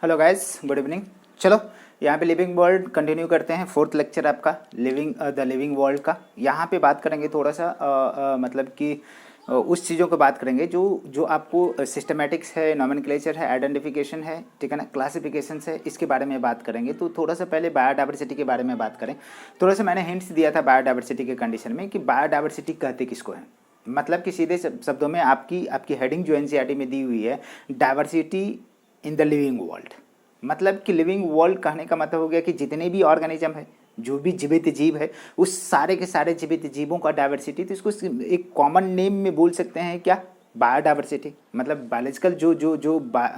Hello guys, good evening. चलो यहाँ पे लिविंग वर्ल्ड कंटिन्यू करते हैं। फोर्थ लेक्चर आपका द लिविंग वर्ल्ड का। यहाँ पे बात करेंगे थोड़ा सा मतलब कि उस चीज़ों को बात करेंगे जो जो आपको सिस्टमेटिक्स है, नॉमेनक्लेचर है, आइडेंटिफिकेशन है, ठीक है ना, क्लासिफिकेशंस है, इसके बारे में बात करेंगे। तो थोड़ा सा पहले बायोडाइवर्सिटी के बारे में बात करें। थोड़ा सा मैंने हिंट्स दिया था बायोडाइवर्सिटी के कंडीशन में कि बायोडाइवर्सिटी कहते किसको है। मतलब कि सीधे शब्दों में आपकी आपकी हेडिंग जो एनसीईआरटी में दी हुई है, diversity in the living world. मतलब कि लिविंग वर्ल्ड कहने का मतलब हो गया कि जितने भी ऑर्गेनिज्म है, जो भी जीवित जीव है, उस सारे के सारे जीवित जीवों का डाइवर्सिटी। तो इसको एक कॉमन नेम में बोल सकते हैं क्या, बायोडाइवर्सिटी। मतलब बायोलॉजिकल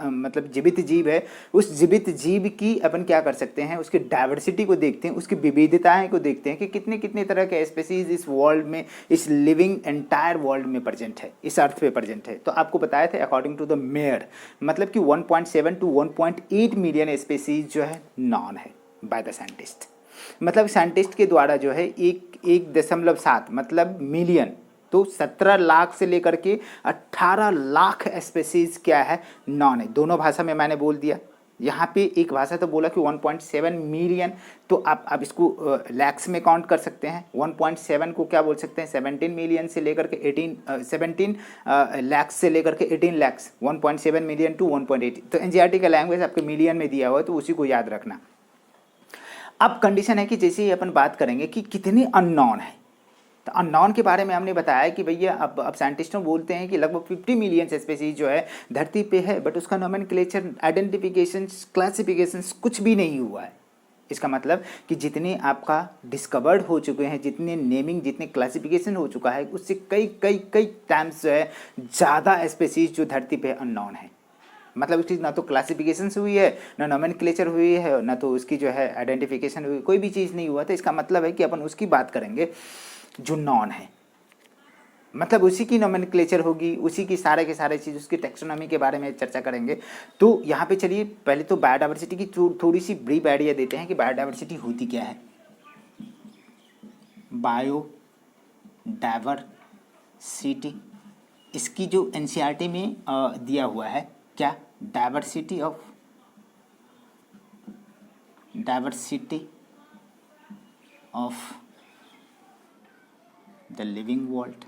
मतलब जीवित जीव है, उस जीवित जीव की अपन क्या कर सकते हैं, उसकी डाइवर्सिटी को देखते हैं, उसकी विविधताएं को देखते हैं कि कितने कितने तरह के स्पेसीज इस वर्ल्ड में, इस लिविंग एंटायर वर्ल्ड में प्रेजेंट है, इस अर्थ पे प्रेजेंट है। तो आपको बताया था अकॉर्डिंग टू द मेयर, मतलब कि 1.7 टू 1.8 मिलियन स्पेसीज जो है नॉन है बाय द साइंटिस्ट। मतलब साइंटिस्ट के द्वारा जो है 1.7 मतलब मिलियन, तो 17 लाख से लेकर के 18 लाख स्पेसीज क्या है, नॉन है। दोनों भाषा में मैंने बोल दिया। यहाँ पे एक भाषा तो बोला कि 1.7 मिलियन, तो आप इसको लैक्स में काउंट कर सकते हैं। 1.7 को क्या बोल सकते हैं, 17 मिलियन से लेकर के 17 लैक्स से लेकर के 18 लैक्स, 1.7 मिलियन टू 1.8। तो एनसीईआरटी का लैंग्वेज आपके मिलियन में दिया हुआ है, तो उसी को याद रखना। अब कंडीशन है कि जैसे ही अपन बात करेंगे कि कितने अननोन है, तो अननोन के बारे में हमने बताया कि भैया अब साइंटिस्टों बोलते हैं कि लगभग 50 मिलियन स्पेसीज जो है धरती पे है, बट उसका नोमेनक्लेचर, आइडेंटिफिकेशन, क्लासिफिकेशन कुछ भी नहीं हुआ है। इसका मतलब कि जितने आपका डिस्कवर्ड हो चुके हैं, जितने नेमिंग, जितने क्लासिफिकेशन हो चुका है, उससे कई कई कई टाइम्स जो है ज़्यादा स्पेसीज जो धरती पे अननोन है। मतलब उसकी ना तो क्लासिफिकेशन हुई है, ना नोमेनक्लेचर हुई है, ना तो उसकी जो है आइडेंटिफिकेशन हुई, कोई भी चीज़ नहीं हुआ। तो इसका मतलब है कि अपन उसकी बात करेंगे जो नॉन है, मतलब उसी की नोमेनक्लेचर होगी, उसी की सारे के सारे चीज़, उसकी टेक्सोनॉमी के बारे में चर्चा करेंगे। तो यहाँ पे चलिए पहले तो बायोडाइवर्सिटी की थोड़ी सी ब्रीफ आइडिया देते हैं कि बायोडाइवर्सिटी होती क्या है। बायोडाइवर्सिटी, इसकी जो एनसीईआरटी में दिया हुआ है क्या, diversity of the living world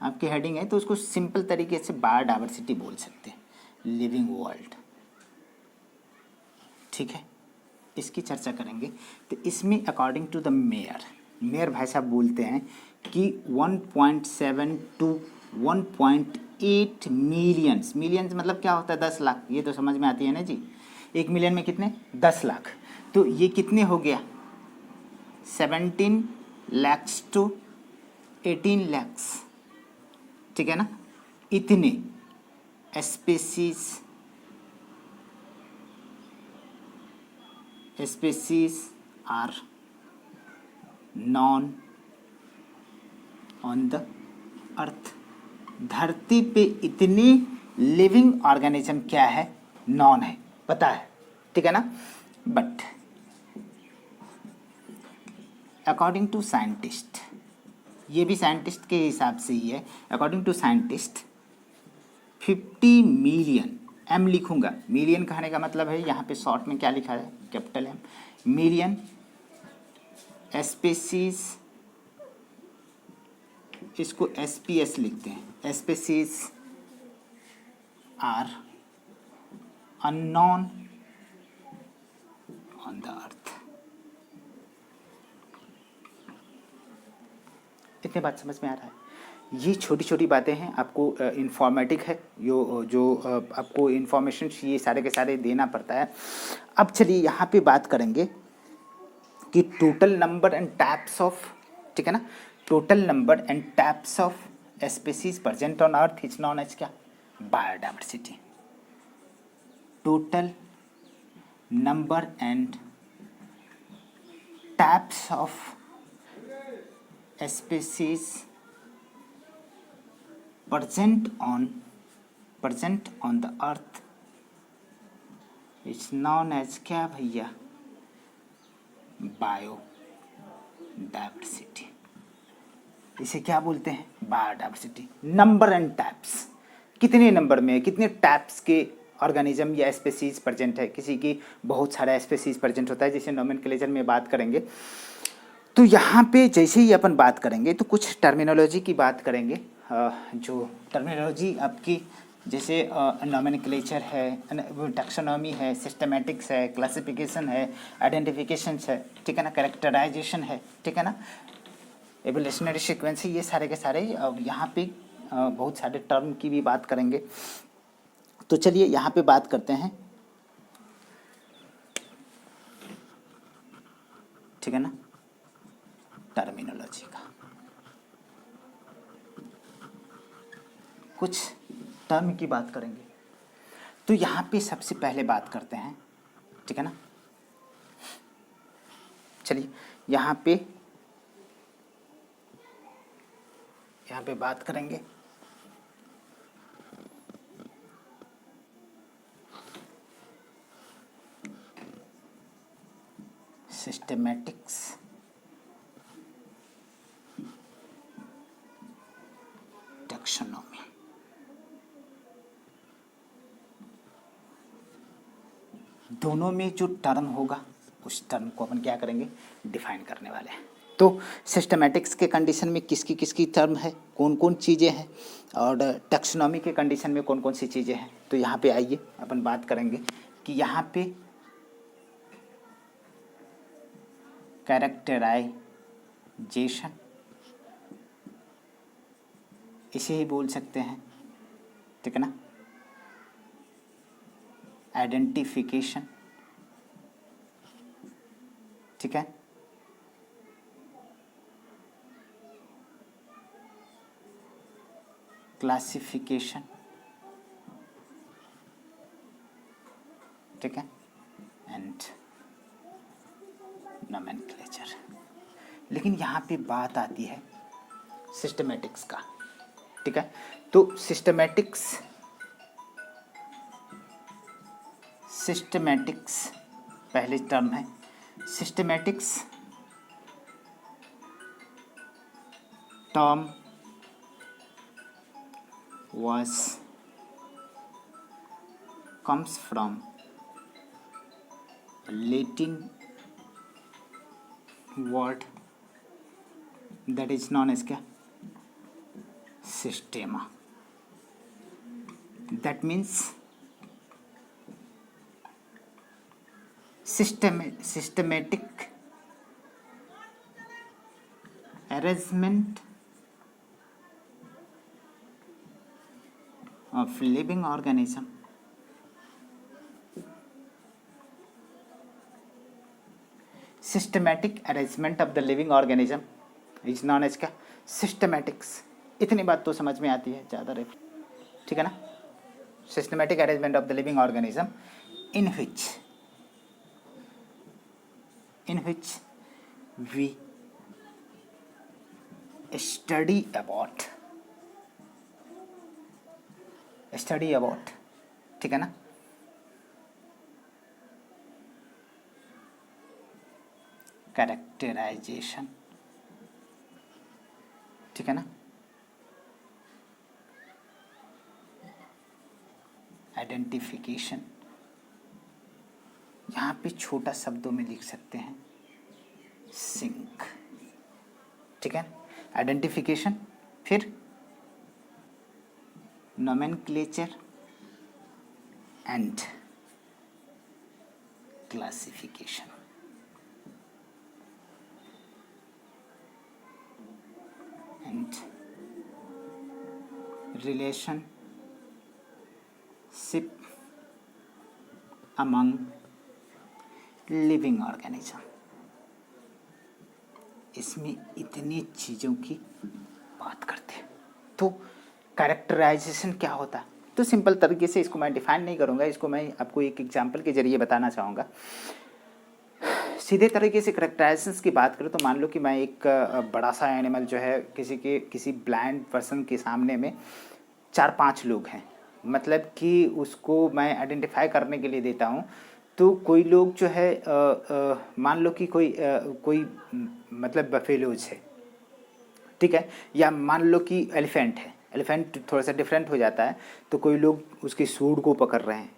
आपकी हेडिंग है, तो उसको सिंपल तरीके से बायोडाइवर्सिटी बोल सकते हैं, लिविंग वर्ल्ड। ठीक है, इसकी चर्चा करेंगे। तो इसमें अकॉर्डिंग टू द मेयर भाई साहब बोलते हैं कि 1.7 टू 1.8 मिलियंस मतलब क्या होता है, 10 लाख। ये तो समझ में आती है ना जी, 1 मिलियन में कितने, 10 लाख। तो ये कितने हो गया, 17 लैक्स टू 18 लैक्स, ठीक है ना। इतने species are known on the earth. धरती पे इतनी लिविंग ऑर्गेनिज्म क्या है, नॉन है, पता है, ठीक है ना। बट अकॉर्डिंग टू साइंटिस्ट, ये भी साइंटिस्ट के हिसाब से ही है, according to scientist 50 million, M लिखूंगा, मिलियन कहने का मतलब है यहाँ पे शॉर्ट में क्या लिखा है, कैपिटल एम, मिलियन स्पेसीज, इसको एसपीएस लिखते हैं, species are unknown on the earth. इतने बात समझ में आ रहा है। ये छोटी छोटी बातें हैं, आपको इंफॉर्मेटिक है, जो आपको इन्फॉर्मेशन ये सारे के सारे देना पड़ता है। अब चलिए यहाँ पे बात करेंगे कि total number and types of, ठीक है ना, total number and types of species present on earth is known as क्या, biodiversity. Total number and types of species present on the earth is known as क्या भैया, biodiversity. इसे क्या बोलते हैं, बायोडाइवर्सिटी। नंबर एंड टाइप्स, कितने number में, कितने टाइप्स के ऑर्गेनिज्म या स्पेसीज प्रेजेंट है, किसी की बहुत सारा स्पेसीज प्रेजेंट होता है, जैसे नोमेनक्लेचर में बात करेंगे। तो यहाँ पे जैसे ही अपन बात करेंगे तो कुछ टर्मिनोलॉजी की बात करेंगे। जो टर्मिनोलॉजी आपकी जैसे नोमेनक्लेचर है, टैक्सोनॉमी है, सिस्टमैटिक्स है, क्लासिफिकेशन है, आइडेंटिफिकेशन है, ठीक है ना, कैरेक्टराइजेशन है, ठीक है ना, एवोल्यूशनरी सीक्वेंस, ये सारे के सारे यहाँ पे बहुत सारे टर्म की भी बात करेंगे। तो चलिए यहाँ पे बात करते हैं, ठीक है ना, टर्मिनोलॉजी का। कुछ टर्म की बात करेंगे। तो यहाँ पे सबसे पहले बात करते हैं, ठीक है ना, चलिए यहाँ पे बात करेंगे सिस्टमैटिक्स, टैक्सोनॉमी। दोनों में जो टर्म होगा उस टर्म को अपन क्या करेंगे, डिफाइन करने वाले हैं। तो सिस्टमैटिक्स के कंडीशन में किसकी किसकी टर्म है, कौन कौन चीज़ें हैं, और टैक्सोनॉमी के कंडीशन में कौन कौन सी चीज़ें हैं। तो यहाँ पे आइए अपन बात करेंगे कि यहाँ पे कैरेक्टराइजेशन, इसे ही बोल सकते हैं, ठीक है ना, आइडेंटिफिकेशन, ठीक है, क्लासिफिकेशन, ठीक है, एंड नोमेनक्लेचर। लेकिन यहाँ पे बात आती है सिस्टमैटिक्स का, ठीक है। तो सिस्टमैटिक्स पहले टर्म है। Systematics term comes from Latin word that is known as क्या, systema. That means systematic arrangement of living organism systematic arrangement of the living organism is known as क्या, सिस्टमैटिक्स। इतनी बात तो समझ में आती है, ज़्यादा रेफ, ठीक है ना। Systematic arrangement of the living organism in which we study about, ठीक है ना, कैरेक्टराइजेशन, ठीक है ना, आइडेंटिफिकेशन। यहाँ पे छोटा शब्दों में लिख सकते हैं सिंक, ठीक है, आइडेंटिफिकेशन, फिर nomenclature and classification. And relationship among living organism. इसमें इतनी चीज़ों की बात करते हैं। तो कैरेक्टराइजेशन क्या होता है, तो सिंपल तरीके से इसको मैं डिफाइन नहीं करूँगा, इसको मैं आपको एक एग्जांपल के जरिए बताना चाहूँगा। सीधे तरीके से कैरेक्टराइजेशंस की बात करूँ तो मान लो कि मैं एक बड़ा सा एनिमल जो है किसी ब्लाइंड पर्सन के सामने में 4-5 लोग हैं, मतलब कि उसको मैं आइडेंटिफाई करने के लिए देता हूँ। तो कोई लोग जो है मान लो कि कोई मतलब बफेलोज है, ठीक है, या मान लो कि एलिफेंट है। एलिफेंट थोड़ा सा डिफरेंट हो जाता है, तो कोई लोग उसकी सूंड को पकड़ रहे हैं,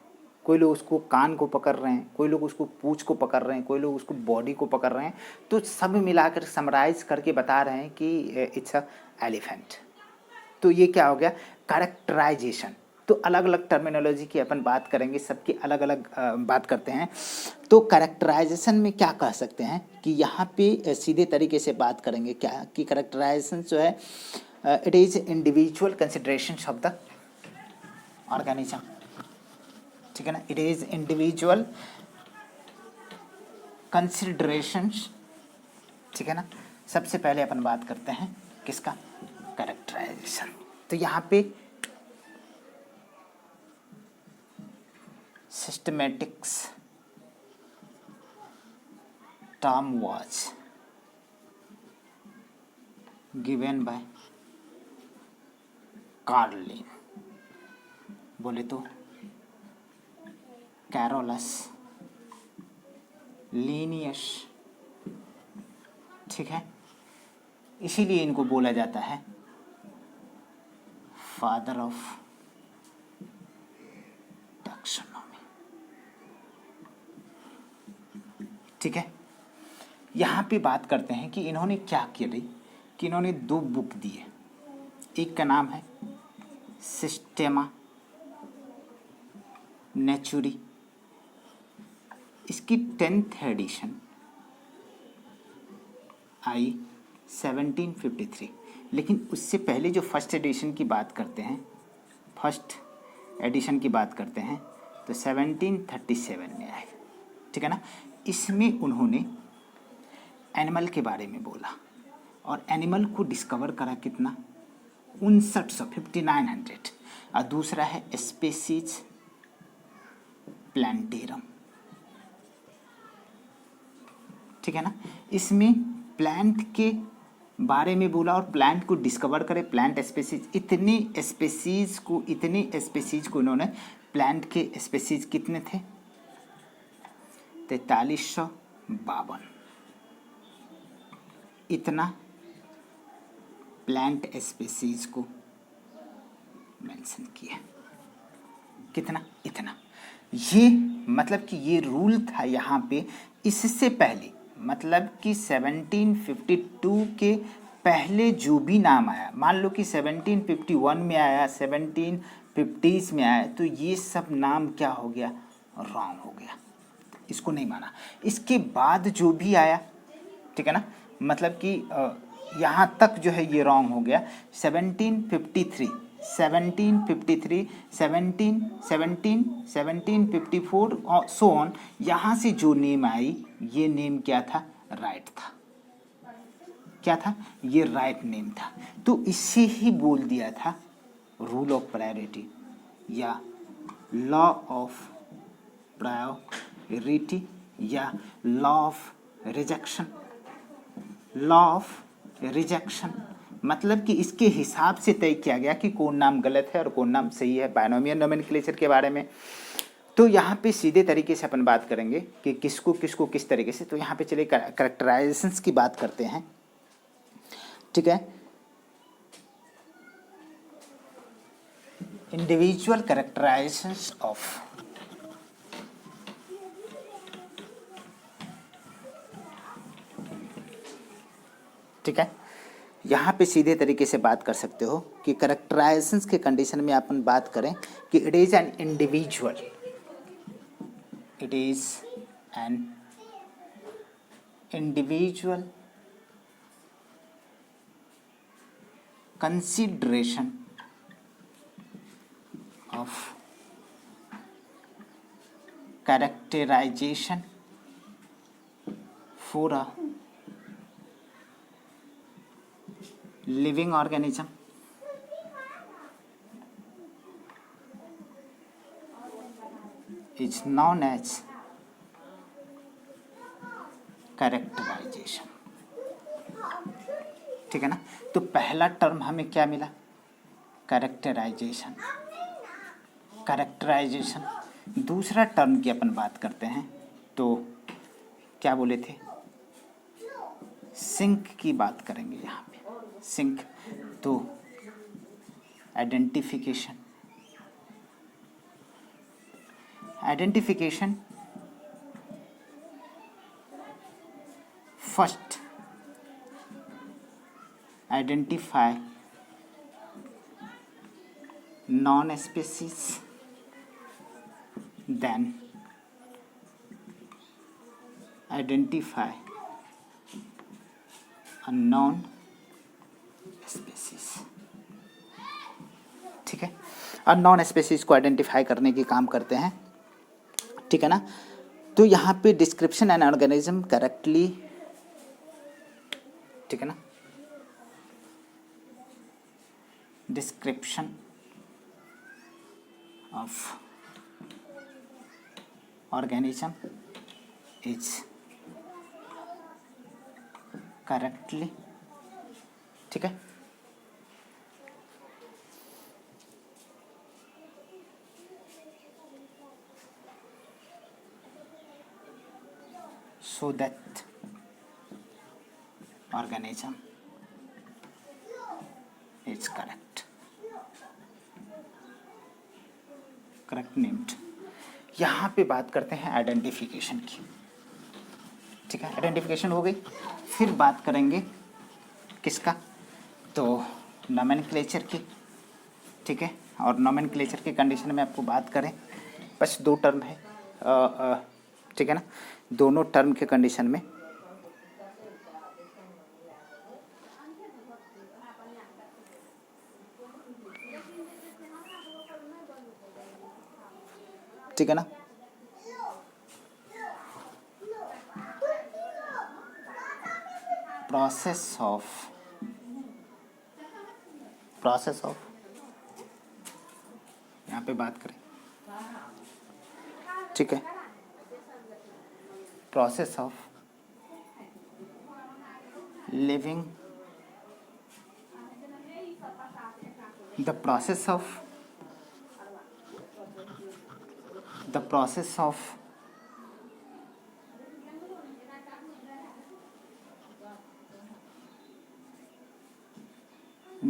कोई लोग उसको कान को पकड़ रहे हैं, कोई लोग उसको पूंछ को पकड़ रहे हैं, कोई लोग उसको बॉडी को पकड़ रहे हैं। तो सब मिलाकर समराइज करके बता रहे हैं कि इट्स अ एलिफेंट। तो ये क्या हो गया, कैरेक्टराइजेशन। तो अलग अलग टर्मिनोलॉजी की अपन बात करेंगे, सबकी अलग अलग बात करते हैं। तो कैरेक्टराइजेशन में क्या कह सकते हैं कि यहाँ पे सीधे तरीके से बात करेंगे क्या कि कैरेक्टराइजेशन जो है it is individual consideration of the organism, ठीक है ना। इट इज़ इंडिविजुअल कंसिडरेशंस, ठीक है ना। सबसे पहले अपन बात करते हैं किसका, कैरेक्टराइजेशन। तो यहाँ पे systematics term was given by Carlin, बोले तो कैरोलस लीनियस, ठीक है। इसीलिए इनको बोला जाता है फादर ऑफ टैक्सोनॉमी, ठीक है। यहाँ पे बात करते हैं कि इन्होंने क्या किया कि इन्होंने 2 बुक दिए। एक का नाम है सिस्टेमा नेचुरी, इसकी 10th एडिशन आई 1753। लेकिन उससे पहले जो फर्स्ट एडिशन की बात करते हैं, फर्स्ट एडिशन की बात करते हैं तो 1737 में आए, ठीक है ना। इसमें उन्होंने एनिमल के बारे में बोला और एनिमल को डिस्कवर करा कितना, 5900 और दूसरा है स्पेसीज प्लांटेरम, ठीक है ना। इसमें प्लांट के बारे में बोला और प्लांट को डिस्कवर करे, प्लांट स्पेसीज, इतने स्पेसीज को इन्होंने, प्लांट के स्पेसीज कितने थे, 4352, इतना प्लांट स्पेसीज को मेंशन किया। कितना, इतना। ये मतलब कि ये रूल था यहाँ पे। इससे पहले मतलब कि 1752 के पहले जो भी नाम आया, मान लो कि 1751 में आया, 1750s में आया, तो ये सब नाम क्या हो गया, रॉन्ग हो गया, इसको नहीं माना। इसके बाद जो भी आया, ठीक है ना, मतलब कि यहाँ तक जो है ये रॉन्ग हो गया। 1753, 1754 और सो ऑन, यहाँ से जो नेम आई ये नेम क्या था, राइट था। क्या था, ये राइट नेम था। तो इससे ही बोल दिया था रूल ऑफ प्रायोरिटी या लॉ ऑफ प्रायोरिटी या law of rejection. Law of rejection मतलब कि इसके हिसाब से तय किया गया कि कौन नाम गलत है और कौन नाम सही है, बायनोमियल नोमेनक्लेचर के बारे में। तो यहाँ पे सीधे तरीके से अपन बात करेंगे कि किसको किसको किस तरीके से। तो यहाँ पे चलिए कैरेक्टराइजेशंस की बात करते हैं, ठीक है। इंडिविजुअल कैरेक्टराइजेशंस ऑफ ठीक है। यहाँ पे सीधे तरीके से बात कर सकते हो कि कैरेक्टराइजेशंस के कंडीशन में अपन बात करें कि it is an individual, it is an individual consideration of characterisation for a living organism is known as characterization, ठीक है ना। तो पहला टर्म हमें क्या मिला, कैरेक्टराइजेशन, कैरेक्टराइजेशन। दूसरा टर्म की अपन बात करते हैं तो क्या बोले थे, सिंक की बात करेंगे यहाँ पे, सिंक। तो identification, first identify known species, then identify a known species. ठीक है, और नॉन स्पीसीज को आइडेंटिफाई करने की काम करते हैं। ठीक है ना। तो यहाँ पे डिस्क्रिप्शन एंड ऑर्गेनिज्म करेक्टली, ठीक है ना, description of organism is correctly, ठीक है, so that organism is correct named। यहाँ पे बात करते हैं आइडेंटिफिकेशन की। ठीक है, आइडेंटिफिकेशन हो गई। फिर बात करेंगे किसका, तो नोमेनक्लेचर की। ठीक है, और नोमेनक्लेचर की कंडीशन में आपको बात करें, बस 2 टर्म है, ठीक है ना, दोनों टर्म के कंडीशन में ठीक है ना, प्रोसेस ऑफ यहाँ पे बात करें, ठीक है, process of living, the process of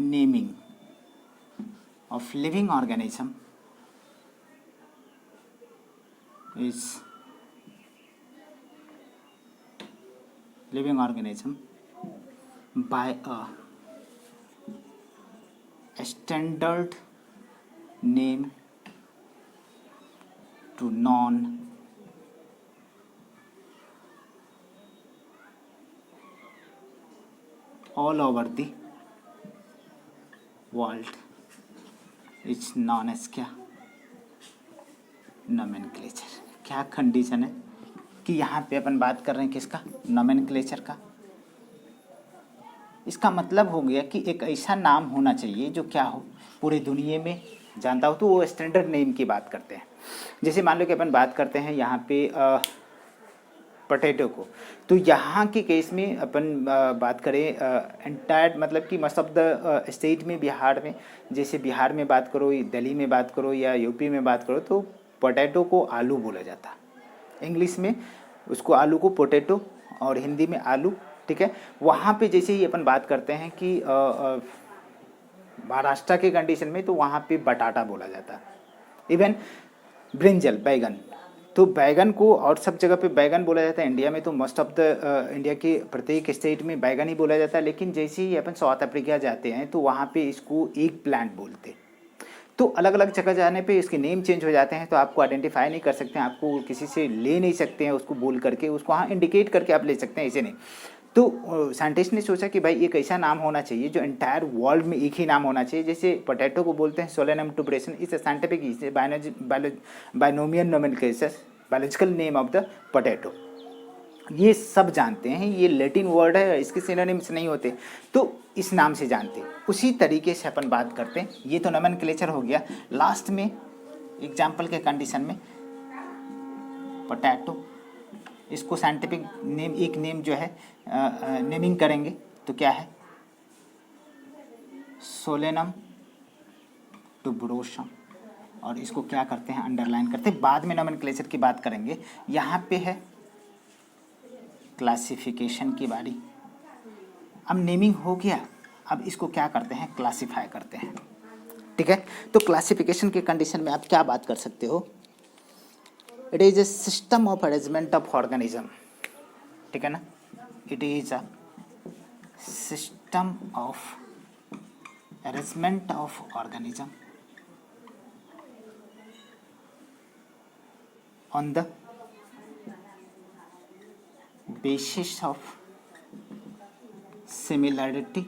naming of living organism is living organism by a standard name to known all over the world is known as क्या, नोमेनक्लेचर। क्या कंडीशन है कि यहाँ पे अपन बात कर रहे हैं किसका, नोमेनक्लेचर का। इसका मतलब हो गया कि एक ऐसा नाम होना चाहिए जो क्या हो, पूरी दुनिया में जानता हो, तो वो स्टैंडर्ड नेम की बात करते हैं। जैसे मान लो कि अपन बात करते हैं यहाँ पे पोटैटो को, तो यहाँ के केस में अपन बात करें एंटायर, मतलब कि मोस्ट ऑफ द स्टेट में, बिहार में, जैसे बिहार में बात करो, दिल्ली में बात करो या यूपी में बात करो, तो पोटैटो को आलू बोला जाता है। इंग्लिश में उसको आलू को पोटैटो और हिंदी में आलू। ठीक है, वहाँ पे जैसे ही अपन बात करते हैं कि महाराष्ट्र के कंडीशन में, तो वहाँ पे बटाटा बोला जाता है। इवन ब्रिंजल, बैगन, तो बैगन को और सब जगह पे बैगन बोला जाता है। इंडिया में तो मोस्ट ऑफ द इंडिया के प्रत्येक स्टेट में बैगन ही बोला जाता है, लेकिन जैसे ही अपन साउथ अफ्रीका जाते हैं तो वहाँ पे इसको एग प्लांट बोलते हैं। तो अलग अलग जगह जाने पे इसके नेम चेंज हो जाते हैं, तो आपको आइडेंटिफाई नहीं कर सकते हैं, आपको किसी से ले नहीं सकते हैं उसको बोल करके, उसको हाँ इंडिकेट करके आप ले सकते हैं, ऐसे नहीं। तो साइंटिस्ट ने सोचा कि भाई एक ऐसा नाम होना चाहिए जो एंटायर वर्ल्ड में एक ही नाम होना चाहिए। जैसे पोटैटो को बोलते हैं सोलेनम टुबरेशन, इस scientific is binomial nomenclature, biological name of the potato. ये सब जानते हैं, ये लैटिन वर्ड है, इसके सिनोनिम्स नहीं होते, तो इस नाम से जानते हैं। उसी तरीके से अपन बात करते हैं। ये तो नोमेनक्लेचर हो गया। लास्ट में एग्जाम्पल के कंडीशन में पोटैटो, इसको साइंटिफिक नेम, एक नेम जो है नेमिंग करेंगे तो क्या है, सोलेनम टुबरोसम, और इसको क्या करते हैं, अंडरलाइन करते हैं। बाद में नोमेनक्लेचर की बात करेंगे। यहाँ पे है क्लासिफिकेशन की बारी। अब नेमिंग हो गया, अब इसको क्या करते हैं, क्लासिफाई करते हैं। ठीक है, तो क्लासिफिकेशन के कंडीशन में आप क्या बात कर सकते हो, it is a system of arrangement of organism, ठीक है ना, it is a system of arrangement of organism on the basis of similarity,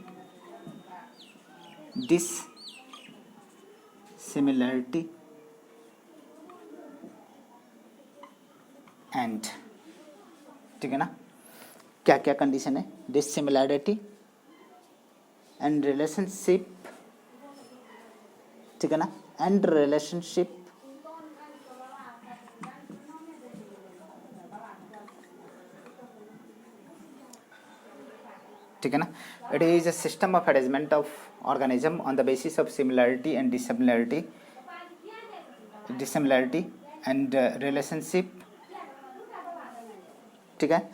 dissimilarity and, ठीक है ना, क्या क्या कंडीशन है, डिसिमिलैरिटी एंड रिलेशनशिप, ठीक है ना, एंड रिलेशनशिप, ठीक है ना, it is a system of arrangement of organism on the basis of similarity and dissimilarity and relationship, ठीक है,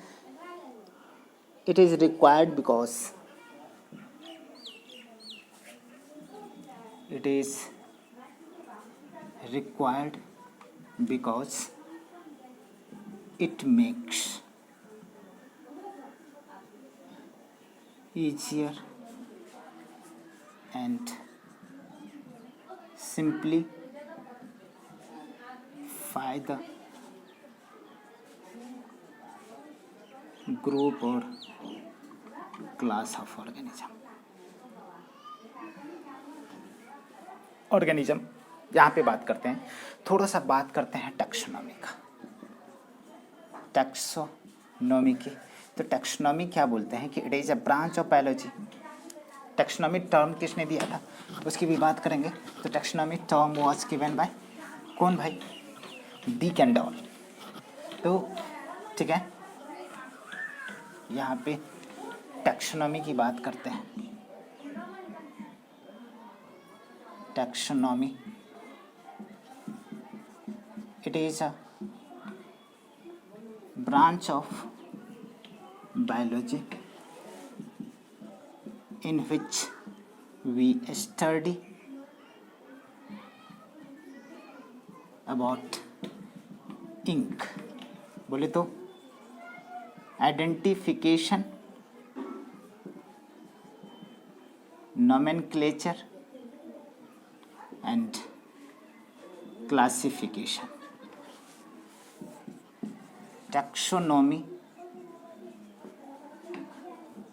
it is required because it is required because it makes easier and simplify the group or class of organism. यहाँ पे बात करते हैं, थोड़ा सा बात करते हैं टैक्सोनॉमी का, टैक्सोनॉमी की। तो टैक्सोनॉमी क्या बोलते हैं कि it is a branch of biology. Taxonomy term किसने दिया था उसकी भी बात करेंगे। तो taxonomy term was given by कौन भाई, डी कैंडॉल। तो ठीक है, यहाँ पे टैक्सोनॉमी की बात करते हैं। Taxonomy it is a branch of biology in which we study about ink, बोले तो identification, nomenclature and classification. Taxonomy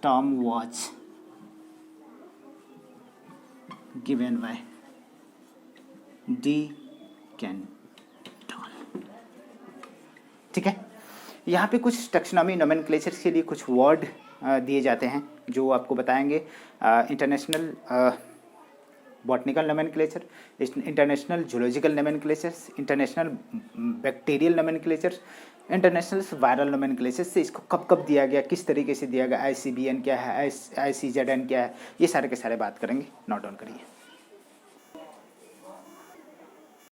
term was given by D. कैंटॉल। ठीक है, यहाँ पे कुछ टैक्सोनॉमी नोमेनक्लेचर के लिए कुछ वर्ड दिए जाते हैं जो आपको बताएंगे। International botanical nomenclature, international zoological nomenclatures, international bacterial nomenclatures, international viral nomenclature से इसको कब कब दिया गया, किस तरीके से दिया गया, ICBN क्या है, ICZN क्या है, ये सारे के सारे बात करेंगे। नोट डाउन करिए।